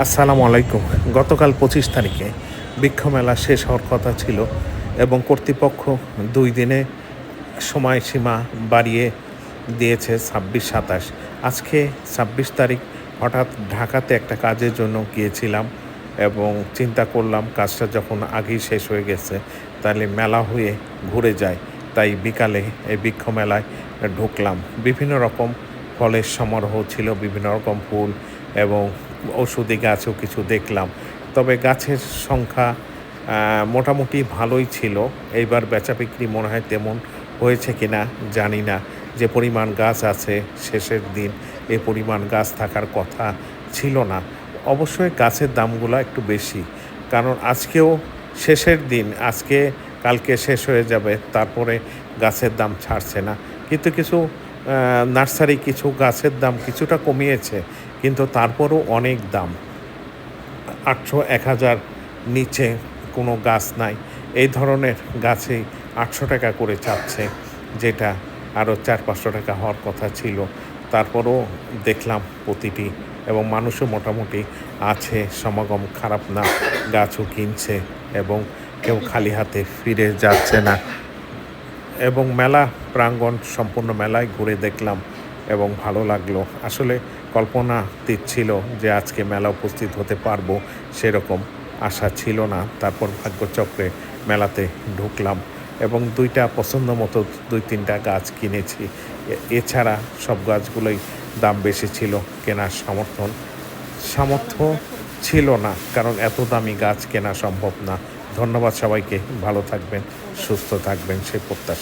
আসসালামু আলাইকুম। গতকাল ২৫ তারিখে বৃক্ষ মেলা শেষ হওয়ার কথা ছিল এবং কর্তৃপক্ষ ২ দিনে সময়সীমা বাড়িয়ে দিয়েছে ২৬-২৭। আজকে ২৬ তারিখ হঠাৎ ঢাকাতে একটা কাজের জন্য গিয়েছিলাম এবং চিন্তা করলাম কাজটা যখন আগেই শেষ হয়ে গেছে তাহলে মেলা হয়ে ঘুরে যায়। তাই বিকালে এই বৃক্ষ মেলায় ঢুকলাম। বিভিন্ন রকম ফলের সমারোহ ছিল, বিভিন্ন রকম ফুল এবং ঔষধি গাছও কিছু দেখলাম। তবে গাছের সংখ্যা মোটামুটি ভালোই ছিল। এইবার বেচাবিক্রি মনে হয় তেমন হয়েছে কিনা জানি না। যে পরিমাণ গাছ আছে শেষের দিন এ পরিমাণ গাছ থাকার কথা ছিল না। অবশ্যই গাছের দামগুলা একটু বেশি। কারণ আজকেও শেষের দিন, আজকে কালকে শেষ হয়ে যাবে, তারপরে গাছের দাম ছাড়ছে না। কিন্তু কিছু নার্সারি কিছু গাছের দাম কিছুটা কমিয়েছে, কিন্তু তারপরও অনেক দাম। ৮০০, ১,০০০ নিচে কোনো গাছ নাই। এই ধরনের গাছেই ৮০০ টাকা করে চাচ্ছে, যেটা আরও ৪-৫০০ টাকা হওয়ার কথা ছিল। তারপরও দেখলাম প্রতিটি এবং মানুষও মোটামুটি আছে, সমাগম খারাপ না, গাছও কিনছে এবং কেউ খালি হাতে ফিরে যাচ্ছে না। এবং মেলা প্রাঙ্গণ সম্পূর্ণ মেলায় ঘুরে দেখলাম এবং ভালো লাগলো। আসলে কল্পনাতীত ছিল যে আজকে মেলা উপস্থিত হতে পারবো, সেরকম আশা ছিল না। তারপর ভাগ্যচক্রে মেলাতে ঢুকলাম এবং ২টা পছন্দ মতো ২-৩টা গাছ কিনেছি। এছাড়া সব গাছগুলোই দাম বেশি ছিল, কেনার সামর্থ্য ছিল না, কারণ এত দামি গাছ কেনা সম্ভব না। ধন্যবাদ সবাইকে, ভালো থাকবেন, সুস্থ থাকবেন সেই প্রত্যাশা।